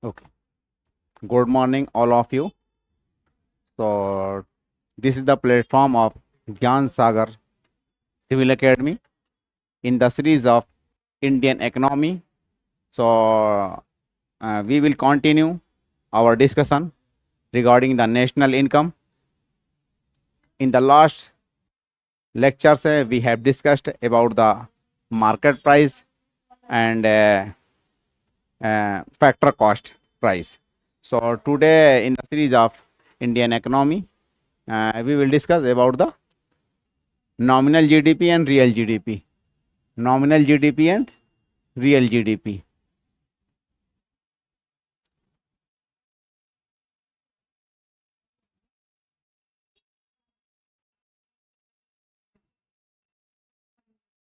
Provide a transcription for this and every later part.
Okay. Good morning, all of you. So, this is the platform of Gyan Sagar Civil Academy in the series of Indian economy. So, we will continue our discussion regarding the national income. In the last lectures, we have discussed about the market price and factor cost price. So, today in the series of Indian economy, we will discuss about the nominal GDP and real GDP. Nominal GDP and real GDP.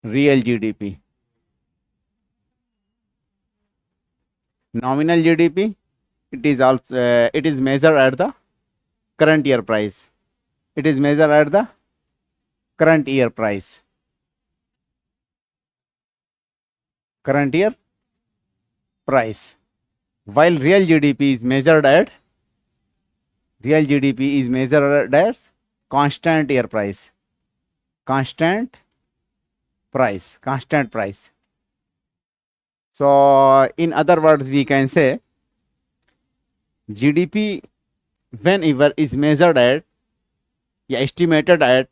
Real GDP. Nominal GDP. It is measured at the current year price. It is measured at the current year price. Current year price. While real GDP is measured as constant year price. Constant price. Constant price. So, in other words, we can say GDP whenever is measured at या estimated at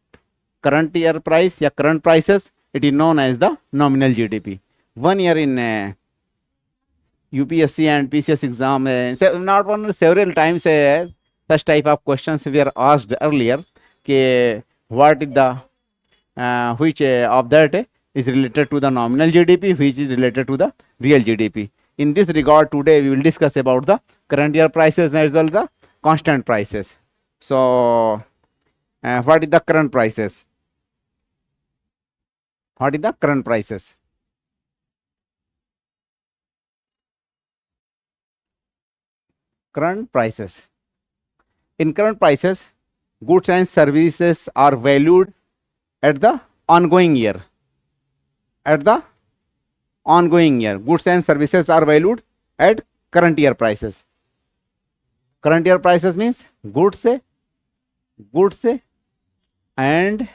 current year price या current prices, it is known as the nominal GDP. 1 year in UPSC and PCS exam, not one, several times such type of questions were asked earlier. What is the which of that is related to the nominal GDP, which is related to the real GDP. In this regard, today we will discuss about the current year prices as well as the constant prices. So, what is the current prices? What is the current prices? Current prices. In current prices, goods and services are valued at the ongoing year. At the ongoing year, goods and services are valued at current year prices. Current year prices means goods and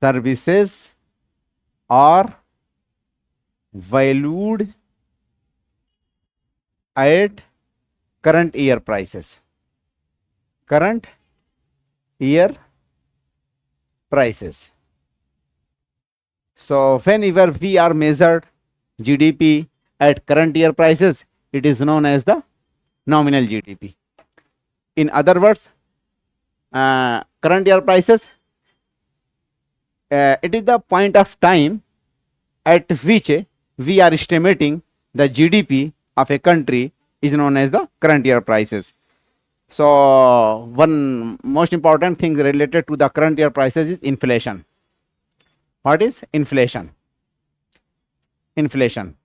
services are valued at current year prices. Current year prices. So, whenever we are measured GDP at current year prices, it is known as the nominal GDP. In other words, current year prices, it is the point of time at which we are estimating the GDP of a country is known as the current year prices. So, one most important thing related to the current year prices is inflation. What is inflation? Inflation.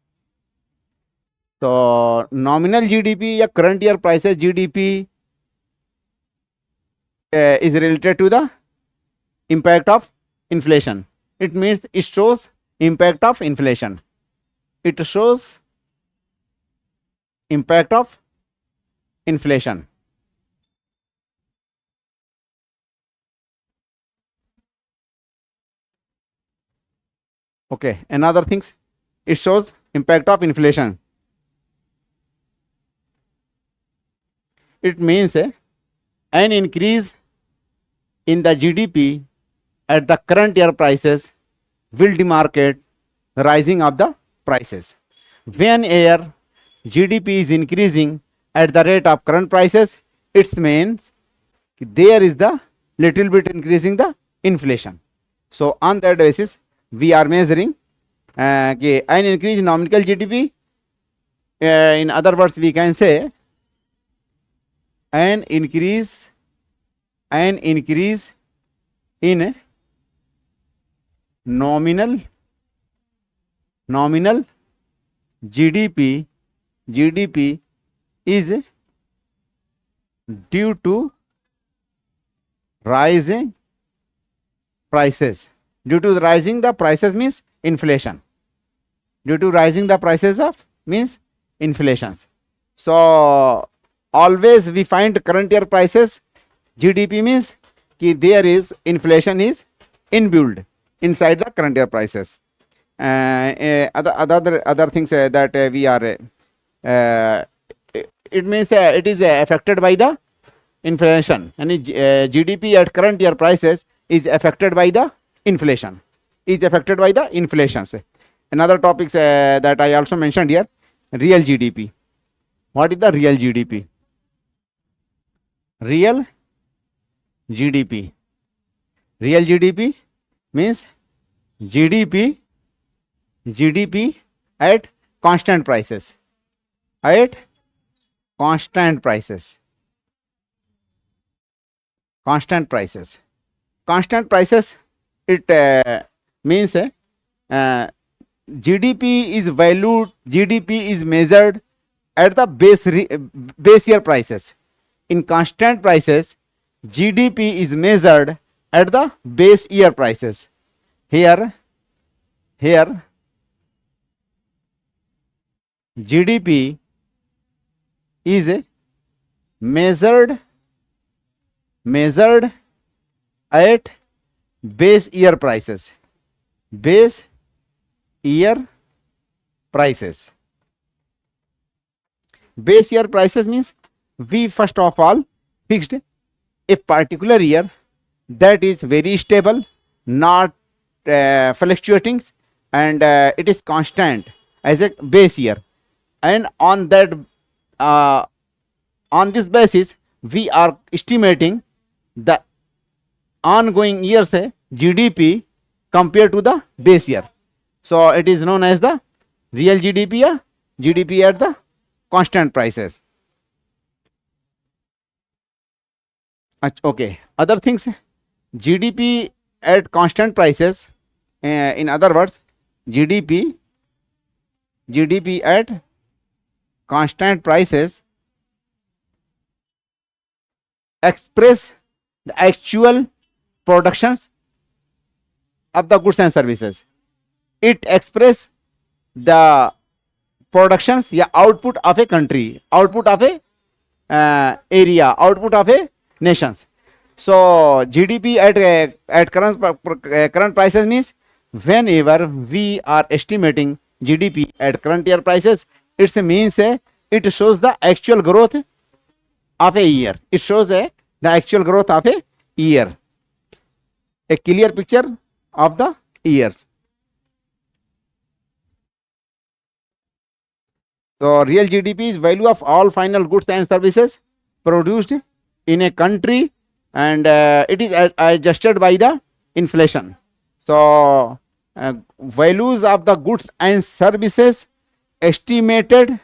So, nominal GDP या current year prices GDP is related to the impact of inflation. It means it shows impact of inflation. It shows impact of inflation. Okay, another things, it shows impact of inflation. It means an increase in the GDP at the current year prices will demarcate the rising of the prices. When year GDP is increasing at the rate of current prices, it means there is the little bit increasing the inflation. So, on that basis, we are measuring an increase in nominal GDP. In other words, we can say an increase in nominal GDP is due to rising prices. Due to rising the prices means inflation. Due to rising the prices of means inflations. So always we find current year prices GDP means कि there is inflation is inbuilt inside the current year prices. Other things that we are it means it is affected by the inflation, and GDP at current year prices is affected by the inflation, is affected by the inflations. Another topics that I also mentioned here, real GDP. What is the real GDP? Real GDP. Real GDP means GDP at constant prices. At constant prices. Constant prices. Constant prices, it means GDP is valued, GDP is measured at the base year prices. In constant prices, GDP is measured at the base year prices. Here GDP is measured at base year prices. Base year prices. Base year prices means we first of all fixed a particular year that is very stable, not fluctuating, and it is constant as a base year, and on that on this basis we are estimating the ongoing years GDP compared to the base year. So it is known as the real GDP or GDP at the constant prices. Okay, other things, GDP at constant prices, in other words, GDP at constant prices express the actual productions of the goods and services. It express the productions या output of a country, output of a area, output of a nations. So GDP at current prices means whenever we are estimating GDP at current year prices, it means it shows the actual growth of a year. It shows the actual growth of a year, a clear picture of the years. So real GDP is value of all final goods and services produced in a country, and it is adjusted by the inflation. So values of the goods and services estimated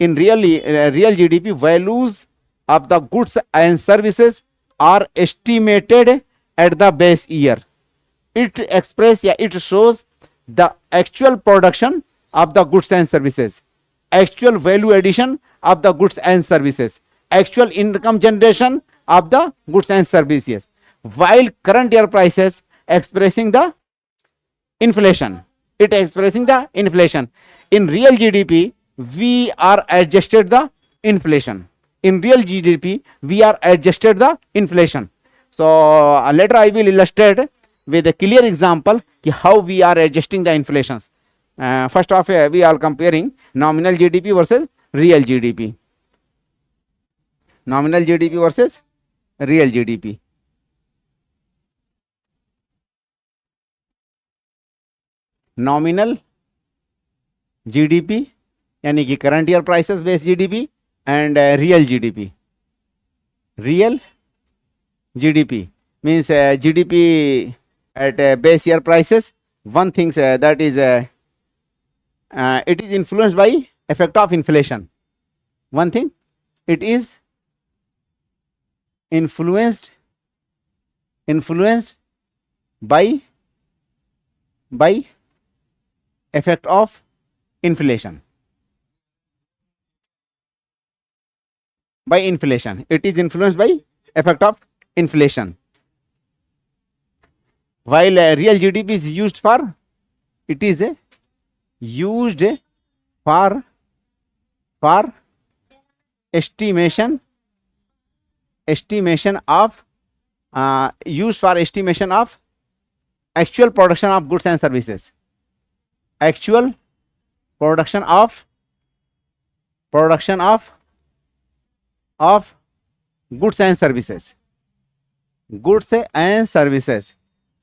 in real GDP, values of the goods and services are estimated at the base year. It express, it shows the actual production of the goods and services, actual value addition of the goods and services, actual income generation of the goods and services, while current year prices expressing the inflation. It expressing the inflation. In real GDP, we are adjusted the inflation. In real GDP, we are adjusted the inflation. So later I will illustrate with a clear example how we are adjusting the inflations. First off, we are comparing nominal GDP versus real GDP. Nominal GDP versus real GDP. Nominal GDP यानी कि current year prices based GDP and real GDP. Real GDP means GDP at base year prices. One thing that is it is influenced by effect of inflation. One thing, it is influenced by effect of inflation. By inflation, it is influenced by effect of inflation. While real GDP is used for, it is used for estimation of used for estimation of actual production of goods and services, actual production of goods and services, goods and services.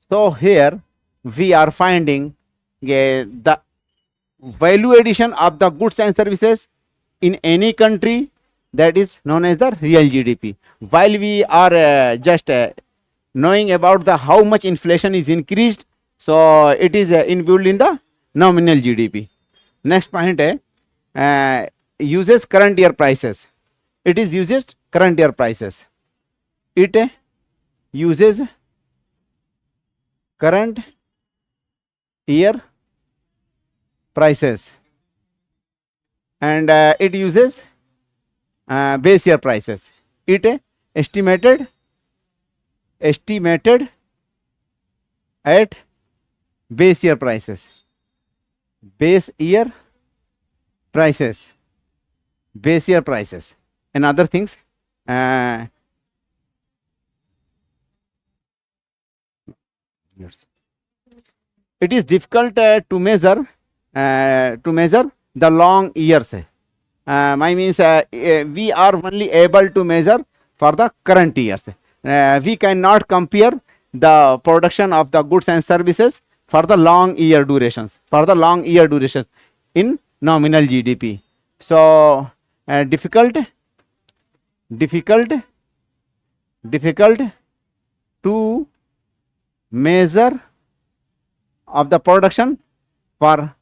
So here we are finding the value addition of the goods and services in any country, that is known as the real GDP. While we are just knowing about the how much inflation is increased, so it is inbuilt in the nominal GDP. Next point है uses current year prices. It is uses current year prices. It uses current year prices, and it uses base year prices. It estimated at base year prices, base year prices, base year prices, and other things. It is difficult to measure the long years. My means we are only able to measure for the current years. We cannot compare the production of the goods and services for the long year durations, in nominal GDP. So difficult to measure of the production for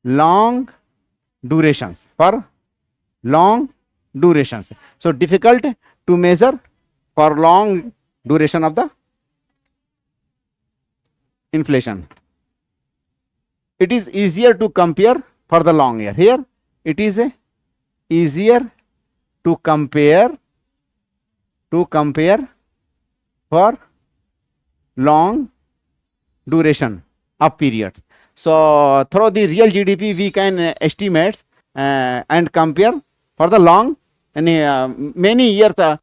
long durations, So difficult to measure for long duration of the inflation. It is easier to compare for the long year. Here it is easier to compare for long duration of periods. So through the real GDP we can estimate and compare for the long and many years of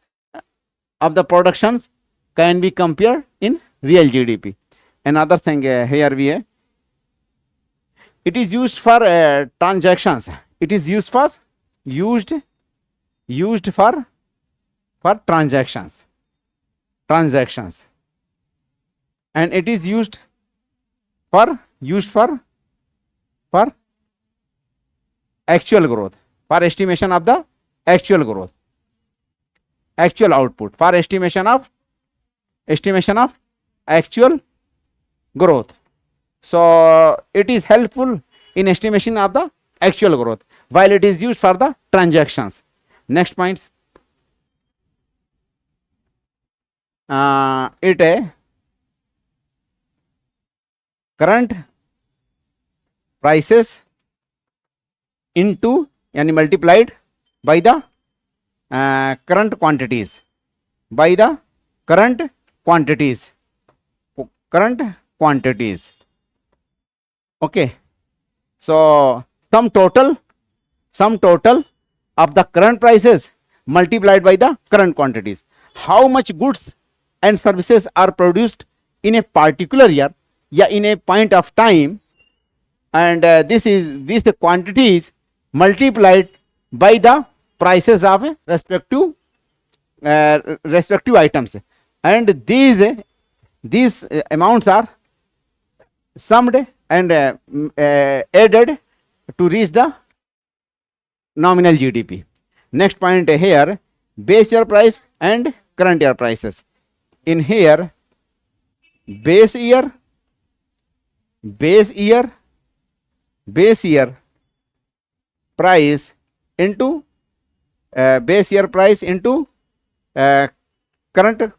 the productions can be compared in real GDP. Another thing here we it is used for transactions. It is used for transactions, and it is used for actual growth, for estimation of the actual growth, actual output, for estimation of actual growth. So it is helpful in estimation of the actual growth while it is used for the transactions. Next points. It current prices into and multiplied by the current quantities, Okay, so sum total of the current prices multiplied by the current quantities. How much goods and services are produced in a particular year, in a point of time, and these quantities multiplied by the prices of respective items, and these amounts are summed and added to reach the nominal GDP. Next point here, base year price and current year prices. In here, base year price into current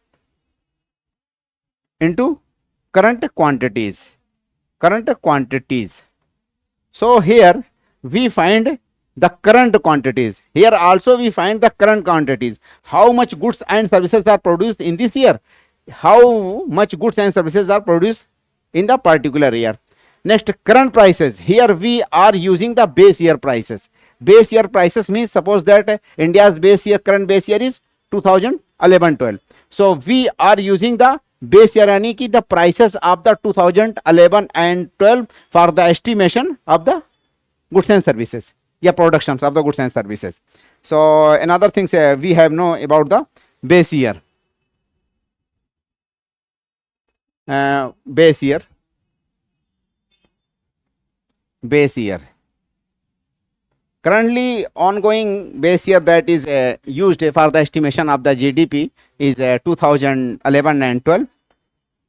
quantities. So here we find the current quantities. Here also we find the current quantities. How much goods and services are produced in this year? How much goods and services are produced in the particular year? Next, current prices. Here we are using the base year prices. base year prices means suppose that India's base year, current base year is 2011-12. So we are using the base year यानी कि the prices of the 2011 and 12 for the estimation of the goods and services, yeah, productions of the goods and services. So another things we have know about the base year. Base year. Currently ongoing base year that is used for the estimation of the GDP is 2011 and 12.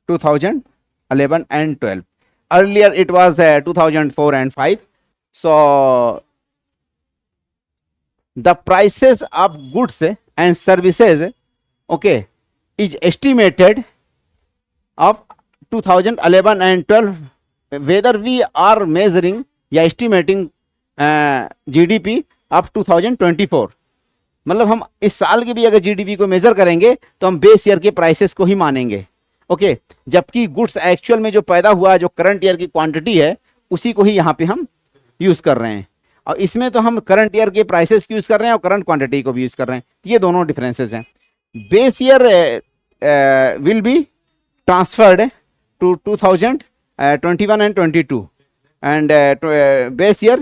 2011 and 12. Earlier it was 2004 and 5. So the prices of goods and services, okay, is estimated of 2011 and 12, whether we are measuring या estimating GDP of 2024. मतलब हम इस साल की भी अगर GDP को major करेंगे तो हम बेस ईयर के प्राइसेस को ही मानेंगे, ओके, जबकि गुड्स एक्चुअल में जो पैदा हुआ, जो करंट ईयर की क्वांटिटी है, उसी को ही यहाँ पे हम यूज कर रहे हैं. और इसमें तो हम करंट ईयर के प्राइसेस की यूज कर रहे हैं और करंट क्वांटिटी को भी यूज कर रहे हैं. ये दोनों डिफरेंसेस हैं. Base year will be transferred to 2021 and 22, and base year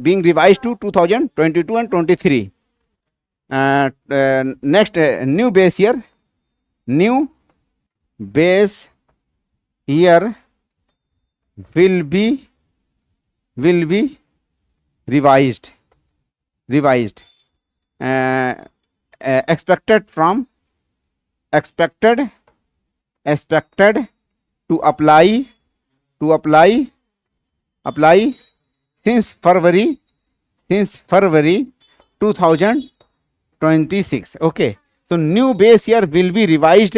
being revised to 2022 and 23. Next new base year will be revised expected to apply since February 2026. Okay, so new base year will be revised,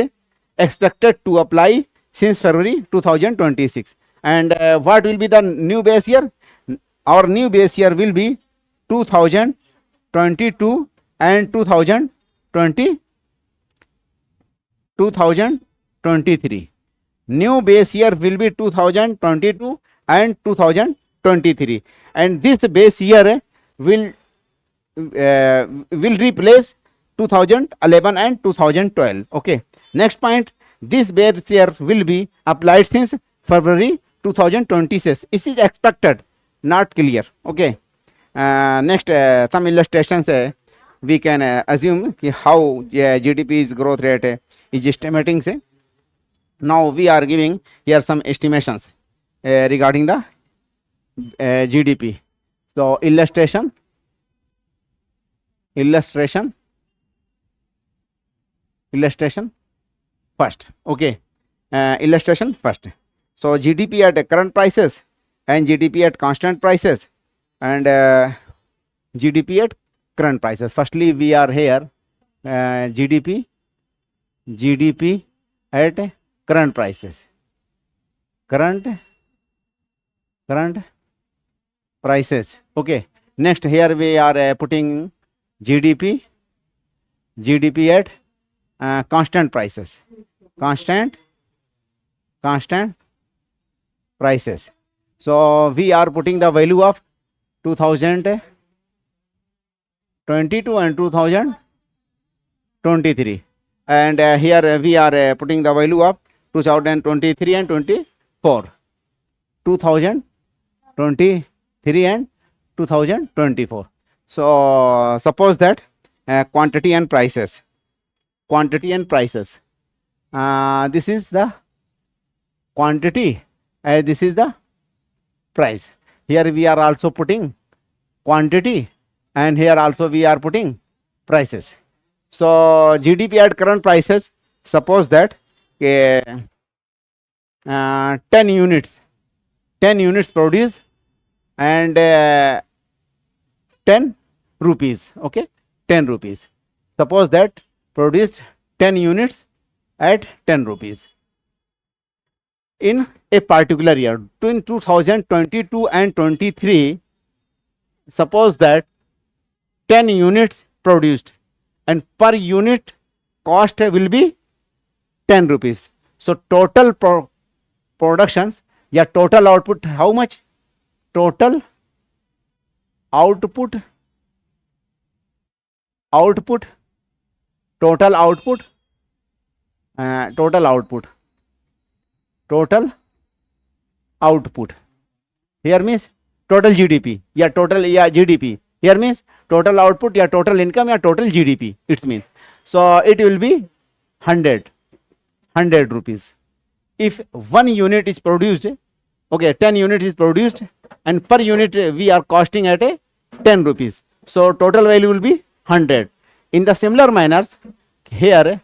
expected to apply since February 2026. And what will be the new base year? Our new base year will be 2022 and 2023. New base year will be 2022 and 2023, and this base year will replace 2011 and 2012. Okay, next point, this base year will be applied since February 2026. This is expected, not clear. Okay, next some illustrations we can assume how GDP's growth rate is estimating. Say now we are giving here some estimations regarding the GDP. So illustration first. Okay, illustration first. So GDP at current prices and GDP at constant prices and GDP at current prices. Firstly we are here GDP at current prices, current prices. Okay, next here we are putting GDP at constant prices, constant prices. So we are putting the value of 2022 and 2023, and here we are putting the value of 2023 and 24, 2023 and 2024. So suppose that quantity and prices. This is the quantity and this is the price. Here we are also putting quantity and here also we are putting prices. So GDP at current prices, suppose that 10 units produce and 10 rupees. Okay, 10 rupees. Suppose that produced 10 units at 10 rupees in a particular year. In 2022 and 23, suppose that 10 units produced and per unit cost will be 10 rupees. So total productions, yeah, total output, how much? Total output, output, total output, total output, total output. Here means total GDP, yeah, total, yeah, GDP. Here means total output, yeah, total income, yeah, total GDP. It means, so it will be 100 rupees. If 1 unit is produced, okay, 10 units is produced, and per unit we are costing at a 10 rupees. So total value will be 100. In the similar manners, here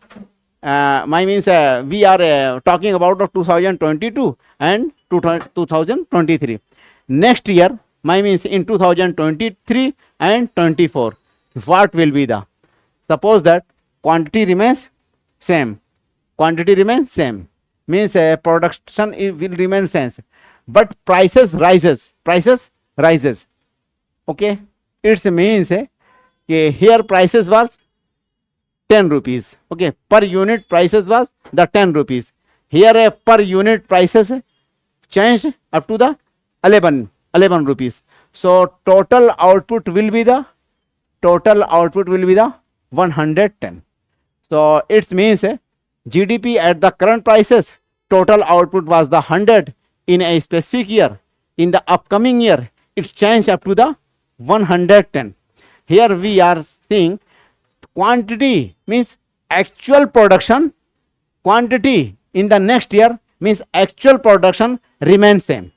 my means we are talking about 2022 and 2023. Next year, my means in 2023 and 24, what will be the, suppose that quantity remains same, quantity remains same, means production will remain same, but prices rises, okay. It means here prices was 10 rupees, okay, per unit prices was the 10 rupees. Here per unit prices changed up to the 11 rupees. So total output will be the 110. So it means GDP at the current prices, total output was the 100 in a specific year. In the upcoming year, it changed up to the 110. Here we are seeing quantity means actual production, quantity in the next year means actual production remains same.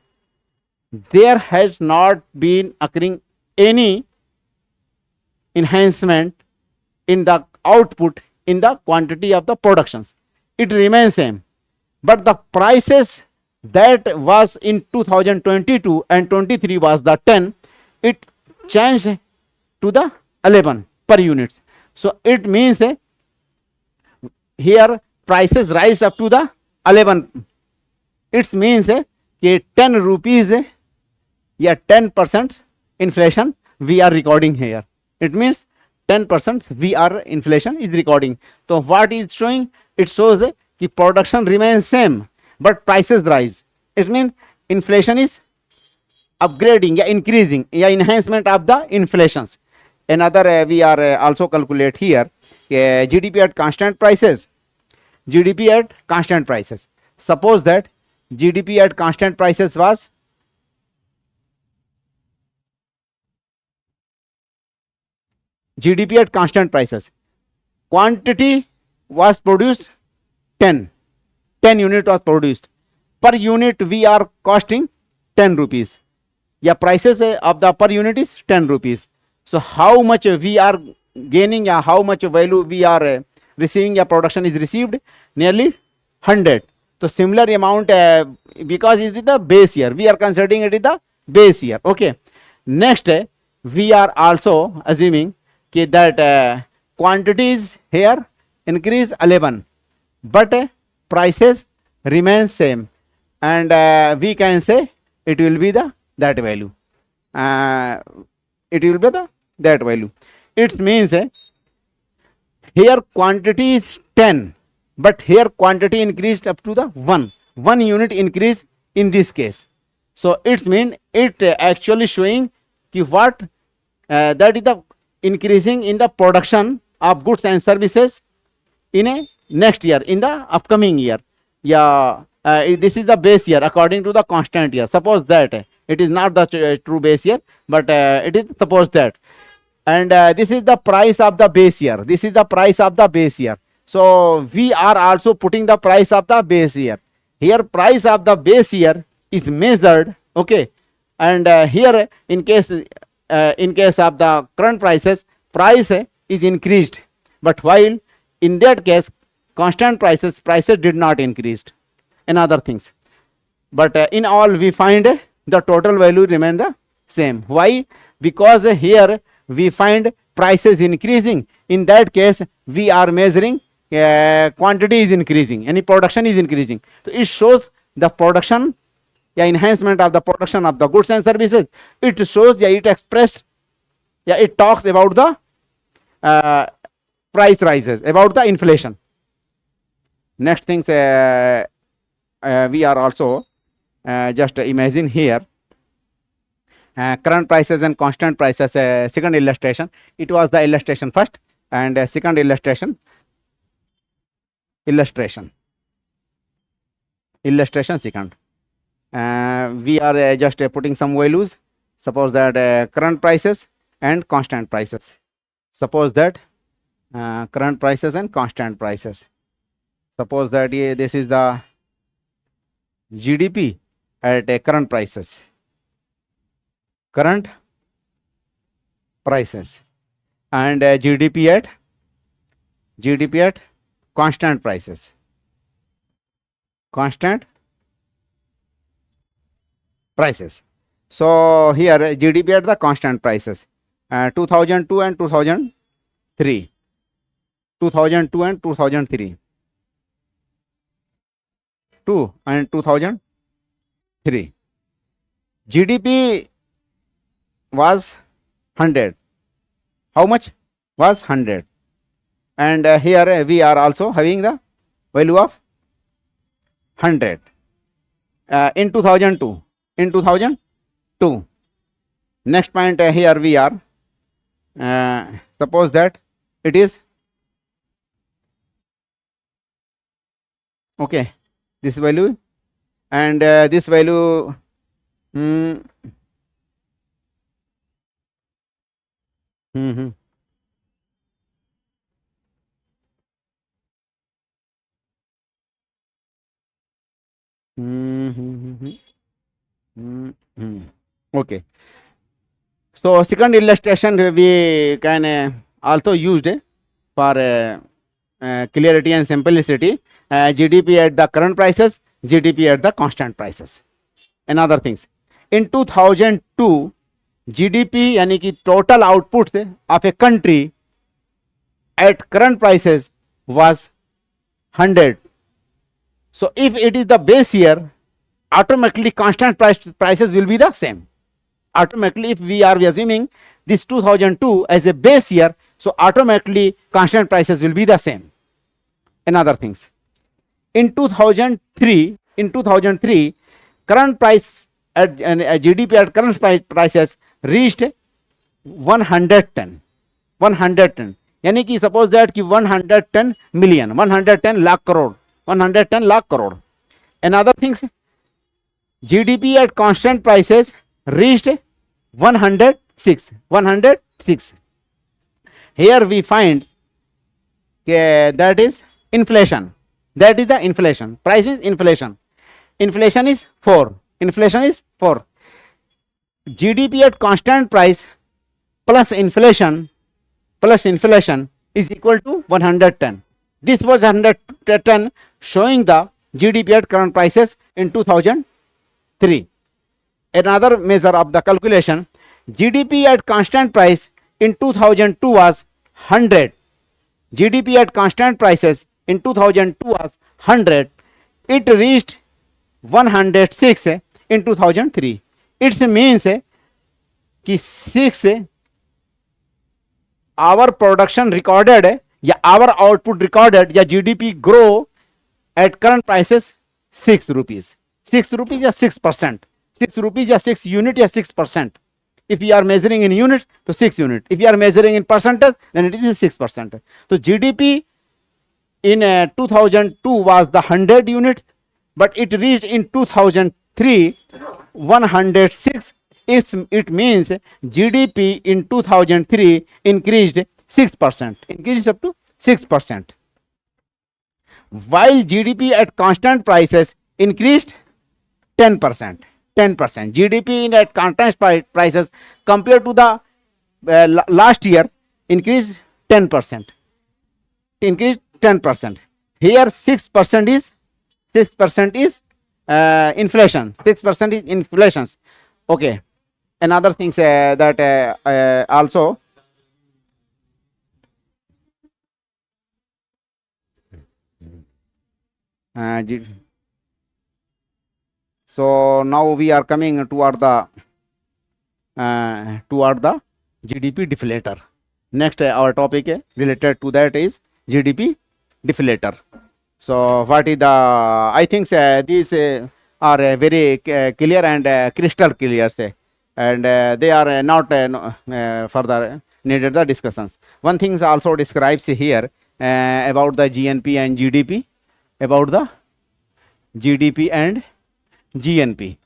There has not been occurring any enhancement in the output, in the quantity of the productions. It remains same, but the prices that was in 2022 and 23 was the 10, it changed to the 11 per unit. So it means here prices rise up to the 11. It means 10 rupees, yeah, 10% inflation we are recording here. It means 10% VR inflation is recording. So what is showing? It shows the production remains same, but prices rise. It means inflation is upgrading, yeah, increasing, yeah, enhancement of the inflations. Another we are also calculate here GDP at constant prices. GDP at constant prices. Suppose that GDP at constant prices was GDP at constant prices. Quantity was produced 10 unit was produced. Per unit we are costing 10 rupees. Yeah, prices of the per unit is 10 rupees. So how much we are gaining, yeah, how much value we are receiving, yeah, production is received nearly 100. So similar amount because it is the base year, we are considering it is the base year, okay. Next we are also assuming that quantities here increase 11, but prices remain same, and we can say it will be the that value. It will be the that value. It means here quantity is 10, but here quantity increased up to the 1 unit increase in this case. So it means it actually showing what that is the increasing in the production of goods and services in a next year, in the upcoming year. Yeah, this is the base year according to the constant year. Suppose that it is not the true base year, but it is suppose that, and this is the price of the base year. This is the price of the base year. So we are also putting the price of the base year. Here price of the base year is measured, okay, and here in case of the current prices, price is increased, but while in that case constant prices did not increased and other things, but in all we find the total value remain the same. Why? Because here we find prices increasing. In that case we are measuring quantity is increasing, any production is increasing. So it shows the production, yeah, enhancement of the production of the goods and services. It shows, yeah, it expressed, yeah, it talks about the price rises, about the inflation. Next things we are also just imagine here current prices and constant prices. Second illustration. It was the illustration first, and second illustration second. We are just putting some values. Suppose that current prices and constant prices. Suppose that current prices and constant prices. Suppose that this is the GDP at current prices. Current prices and GDP at constant prices. Constant prices. So here GDP at the constant prices. 2002 and 2003. 2002 and 2003. 2 and 2003. GDP was 100. How much was 100? And here we are also having the value of 100 in 2002. In 2002. Next point here we are. Suppose that it is okay. This value and this value. Okay. So second illustration we can also used for clarity and simplicity. GDP at the current prices, GDP at the constant prices, and other things. In 2002, GDP यानी कि total output of a country at current prices was 100. So if it is the base year, automatically constant prices will be the same. Automatically, if we are assuming this 2002 as a base year, so automatically constant prices will be the same. And other things. In 2003, current price at GDP at current prices reached 110. 110. यानी कि suppose that कि 110 million, 110 lakh crore, 110 lakh crore. And other things, GDP at constant prices reached 106. 106. Here we find that is inflation. That is the inflation. Price means inflation. Inflation is 4. Inflation is 4. GDP at constant price plus inflation is equal to 110. This was 110 showing the GDP at current prices in 2003. Another measure of the calculation, GDP at constant price in 2002 was 100. GDP at constant prices in 2002 was 100. It reached 106 in 2003. It means कि 6 our production recorded या our output recorded या GDP grow at current prices 6 rupees. 6 rupees या 6%. 6 rupees या 6 unit या 6%. If you are measuring in units, so 6 unit. If you are measuring in percentage, then it is 6%. So GDP in 2002 was the 100 units, but it reached in 2003 106. It means GDP in 2003 increased 6%. Increased up to 6%. While GDP at constant prices increased 10%. 10%. GDP at constant prices compared to the last year increased 10%. Increased 10%. Here 6% is inflation. 6% is inflation. Okay. And other things that also so now we are coming toward the GDP deflator. Next our topic related to that is GDP deflator. So what is the, I think these are very clear and crystal clear. and they are not further needed the discussions. One thing is also describes here about the GNP and GDP, about the GDP and GNP,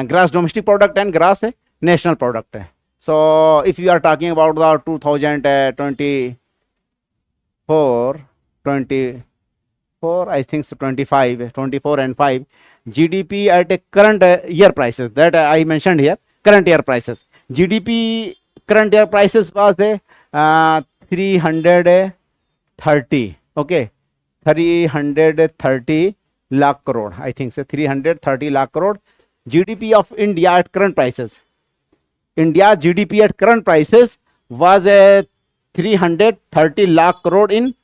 gross domestic product and gross national product. So if you are talking about the 2024, I think so 25, 24 and 5 GDP at a current year prices that I mentioned here, current year prices. GDP current year prices was 330, okay, 330 lakh crore, I think so 330 lakh crore. GDP of India at current prices, India GDP at current prices was 330 lakh crore in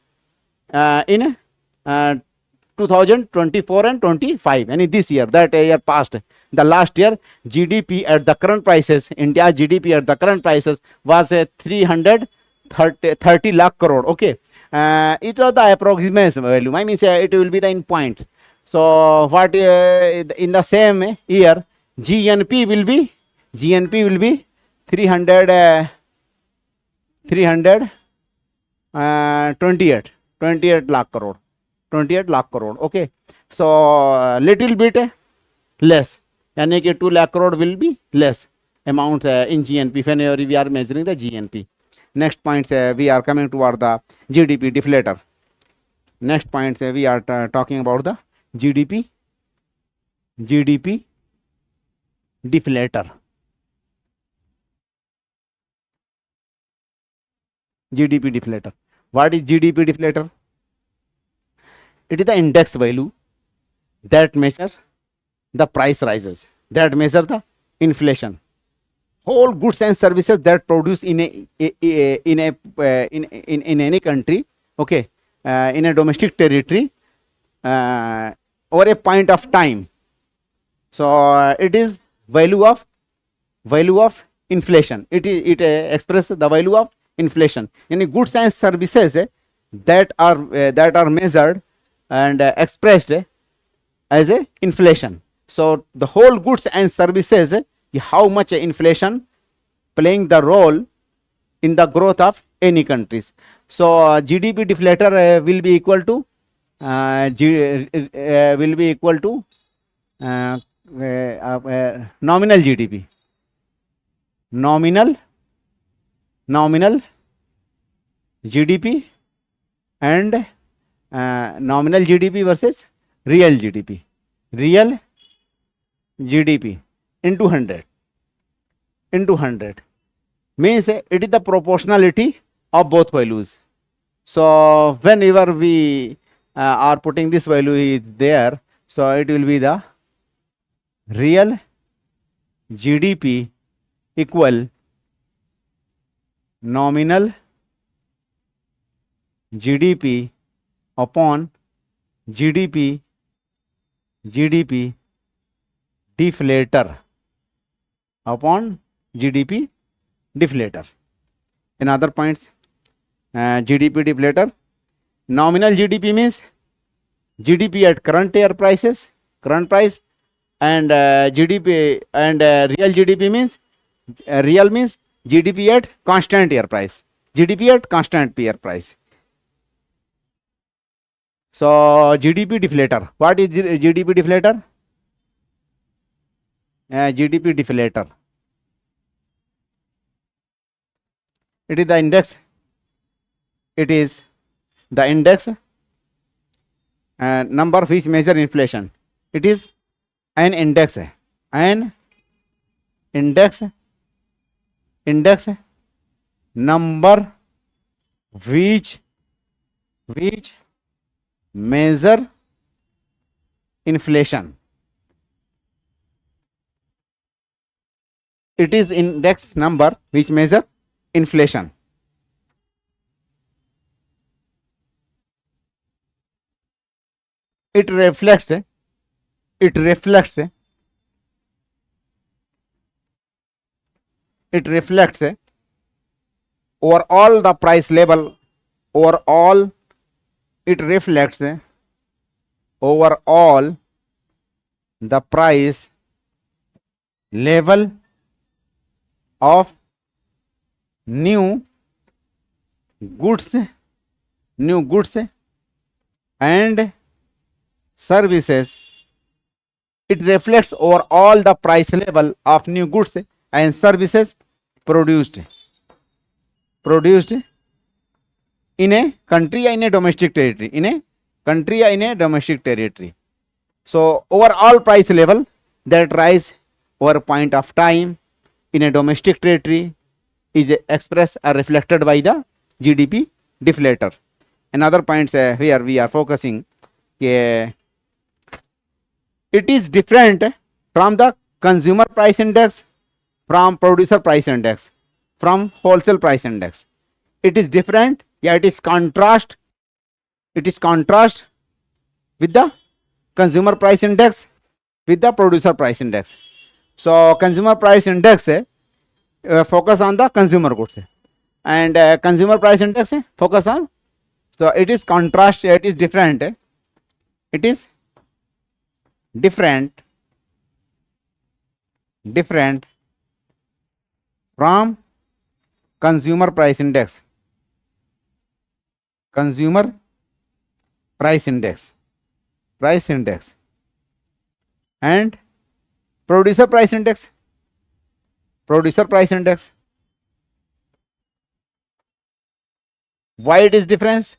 2024 and 25, and this year, that year past, the last year, GDP at the current prices, India GDP at the current prices was 330 lakh crore. Okay, it was the approximation value. I mean, it will be the in points. So what in the same year, GNP will be 28 lakh crore. 28 lakh crore. Okay, so little bit less, यानी कि 2 lakh crore will be less amount in GNP whenever we are measuring the GNP. Next points we are coming toward the GDP deflator. Next points we are talking about the GDP deflator. GDP deflator. What is GDP deflator? It is the index value that measure the price rises, that measure the inflation. Whole goods and services that produce in any country, okay, in a domestic territory over a point of time. So it is value of inflation. It expresses the value of inflation. Any goods and services that are measured and expressed as a inflation. So the whole goods and services, how much inflation playing the role in the growth of any countries. So GDP deflator will be equal to nominal GDP. Nominal GDP and nominal GDP versus real GDP. Real GDP into 100 means it is the proportionality of both values. So whenever we are putting this value is there, so it will be the real GDP equal nominal GDP upon GDP deflator upon GDP deflator. In other points, GDP deflator, nominal GDP means GDP at current year prices, current price, and GDP and real GDP means real means GDP at constant year price, GDP at constant year price. So GDP deflator. What is GDP deflator? GDP deflator. It is the index. It is the index number which measure inflation. It is an index. An index number which measure inflation. It is index number which measure inflation. It reflects overall the price level, overall it reflects overall the price level of new goods and services. It reflects over all the price level of new goods and services produced in a country or in a domestic territory, So overall price level that rise over a point of time in a domestic territory is expressed or reflected by the GDP deflator. Another point here we are focusing, it is different from the consumer price index, from producer price index, from wholesale price index. It is different, it is contrast with the consumer price index with the producer price index. So consumer price index focus on the consumer goods, and consumer price index focus on, so it is contrast, it is different from consumer price index and producer price index. Why it is difference?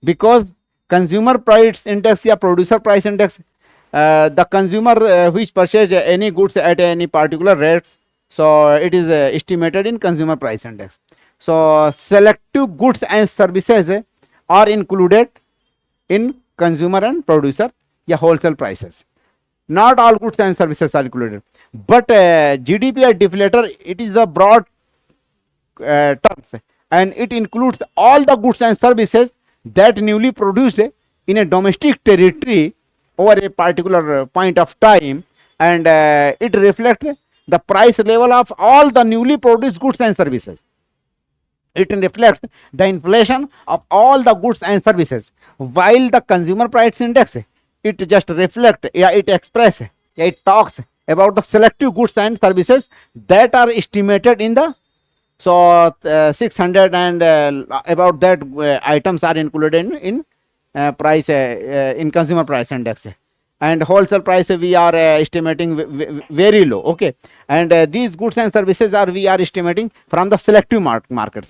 Because consumer price index या producer price index, the consumer which purchase any goods at any particular rates, so it is estimated in consumer price index. So selective goods and services are included in consumer and producer या wholesale prices. Not all goods and services are included, but GDP at deflator, it is the broad terms, and it includes all the goods and services that newly produced in a domestic territory over a particular point of time, and it reflects the price level of all the newly produced goods and services. It reflects the inflation of all the goods and services, while the consumer price index, it just reflects, it expresses, it talks about the selective goods and services that are estimated in the, so 600 and about that items are included in price in consumer price index, and wholesale price we are estimating very low, okay, and these goods and services are we are estimating from the selective market,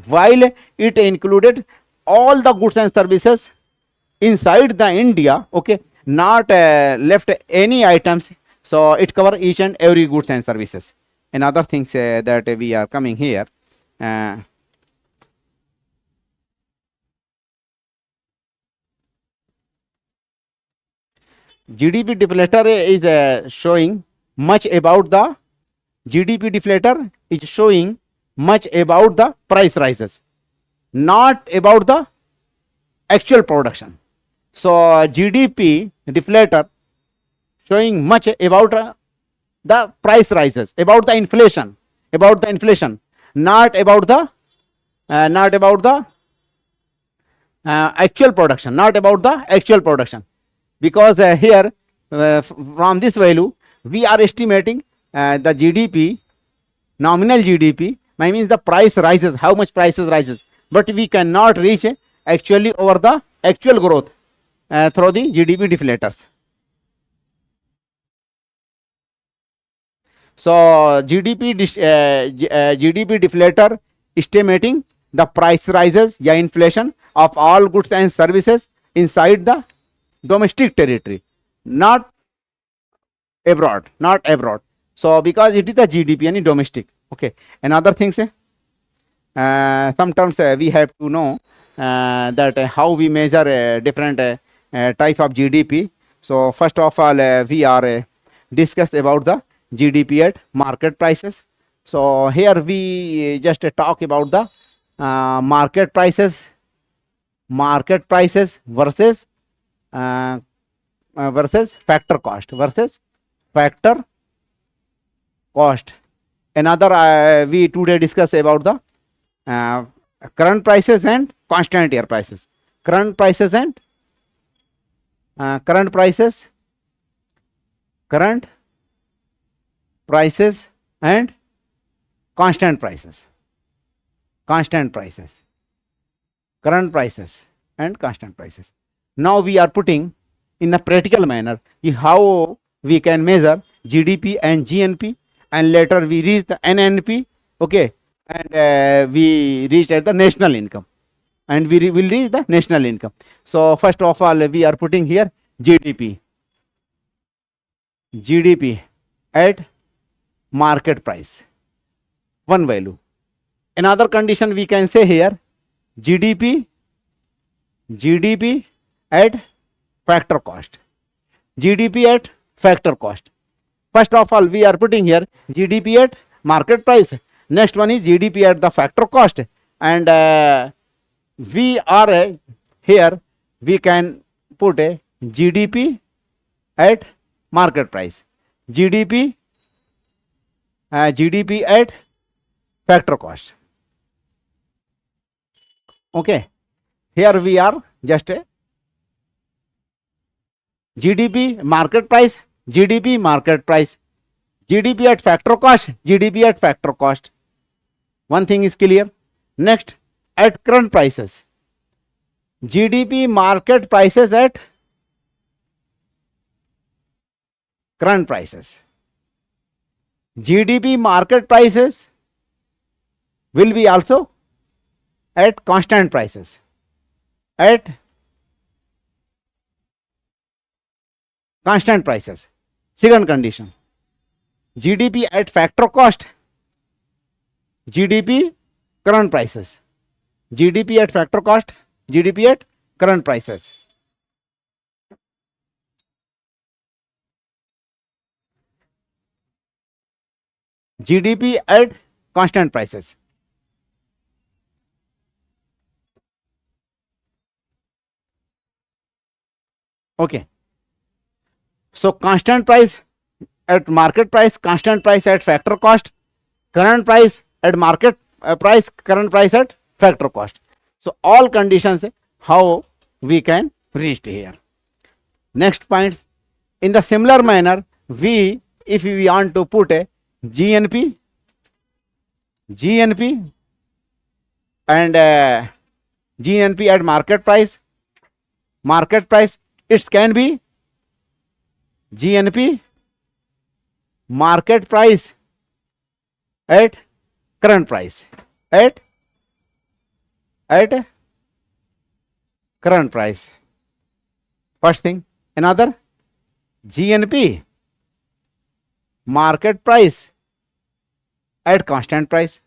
while it included all the goods and services inside the India, okay, not left any items, so it cover each and every goods and services. And other things that we are coming here, GDP deflator is showing much about the price rises, not about the actual production. So GDP deflator showing much about the price rises, about the inflation, not about the actual production, because here from this value we are estimating the GDP, nominal GDP, means the price rises, how much prices rises, but we cannot reach actually over the actual growth through the GDP deflators. So GDP deflator estimating the price rises, inflation of all goods and services inside the domestic territory, not abroad. So because it is the GDP and domestic, okay. And other things, sometimes we have to know that how we measure different type of GDP. So first of all, we are discuss about the GDP at market prices. So here we just talk about the market prices versus factor cost. Another we today discuss about the current prices and constant year prices. Current prices prices and constant prices, current prices and constant prices. Now we are putting in a practical manner how we can measure GDP and GNP, and later we reach the NNP, okay, and we reach at the national income, and we will reach the national income. So first of all we are putting here GDP at market price, one value. Another condition we can say here GDP at factor cost, GDP at factor cost. First of all we are putting here GDP at market price, next one is GDP at the factor cost, and we are here we can put a GDP at market price, GDP at factor cost. Okay, here we are just a GDP market price, GDP market price, GDP at factor cost, GDP at factor cost. One thing is clear. Next, at current prices, GDP market prices at current prices. GDP market prices will be also at constant prices, at constant prices. Second condition, GDP at factor cost, GDP current prices, GDP at factor cost, GDP at current prices. GDP at constant prices. Okay, so constant price at market price, constant price at factor cost, current price at market price, current price at factor cost. So all conditions how we can reach here. Next points, in the similar manner we, if we want to put a GNP and GNP at market price, it can be GNP market price at current price, at current price. First thing. Another, GNP market price at constant price.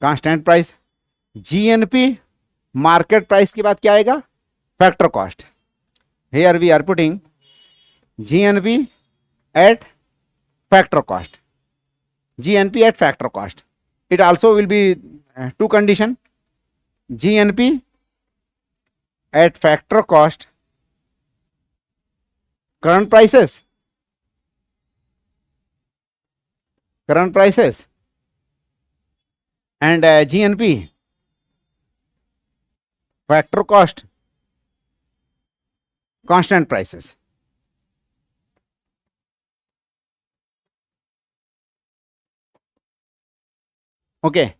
Constant price, GNP market price के बाद क्या आएगा, factor cost. Here we are putting GNP at factor cost, GNP at factor cost. It also will be two condition, GNP at factor cost current prices and GNP factor cost constant prices. Okay,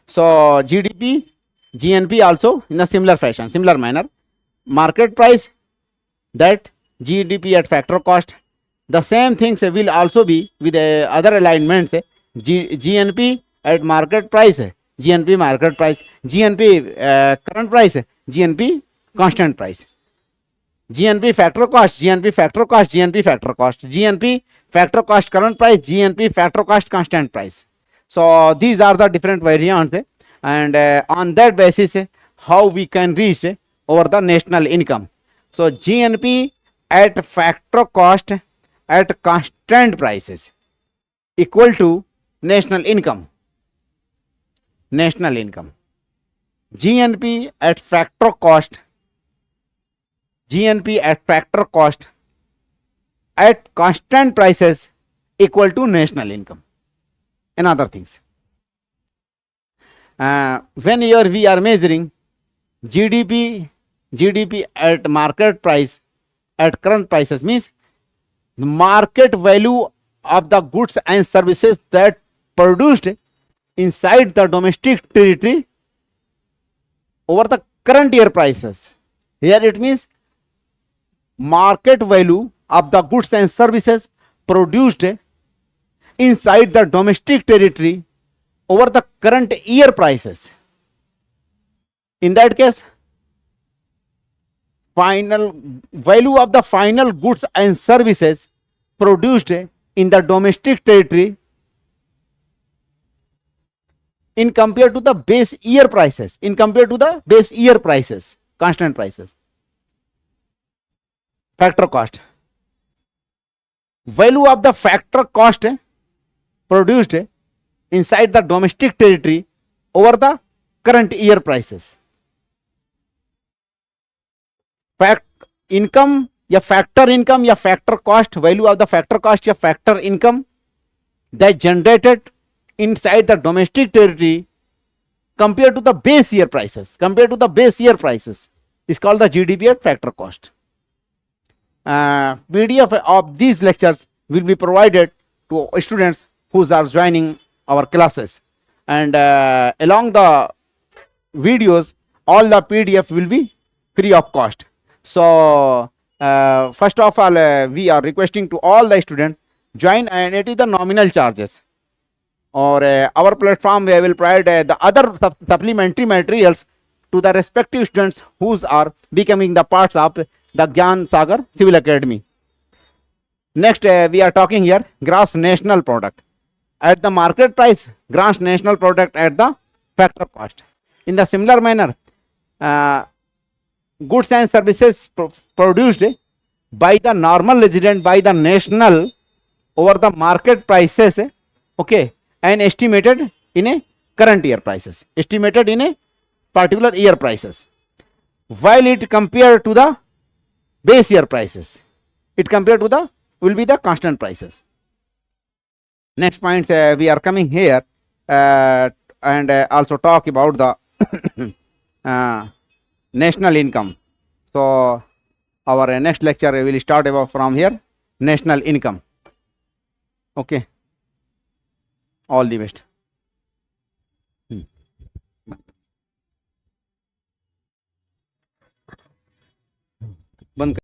so GDP, GNP also in a similar fashion, similar manner. Market price, that GDP at factor cost. The same things will also be with other alignments. GNP at market price, GNP market price, GNP current price, GNP constant price, GNP factor cost, GNP factor cost, GNP factor cost, GNP factor cost current price, GNP factor cost constant price. So these are the different variants, and on that basis how we can reach over the national income. So GNP at factor cost at constant prices equal to national income. National income. GNP at factor cost, GNP at factor cost at constant prices equal to national income. Another things, when here we are measuring GDP at market price at current prices means the market value of the goods and services that produced inside the domestic territory over the current year prices. Here it means market value of the goods and services produced inside the domestic territory over the current year prices. In that case, final value of the final goods and services produced in the domestic territory in compared to the base year prices, constant prices. Factor cost, value of the factor cost produced inside the domestic territory over the current year prices. Income या factor cost, value of the factor cost या factor income that generated inside the domestic territory compared to the base year prices is called the GDP at factor cost. PDF of these lectures will be provided to students who are joining our classes, and along the videos all the PDF will be free of cost. So first of all we are requesting to all the students join, and it is the nominal charges, or our platform we will provide the other supplementary materials to the respective students who are becoming the parts of the Gyan Sagar Civil Academy. Next we are talking here gross national product at the market price, gross national product at the factor cost. In the similar manner, goods and services produced by the normal resident by the national over the market prices, okay, and estimated in a current year prices, estimated in a particular year prices, while it compared to the base year prices, it compared to the will be the constant prices. Next points we are coming here and also talk about the national income. So our next lecture will start about from here, national income. Okay, all the best. बंद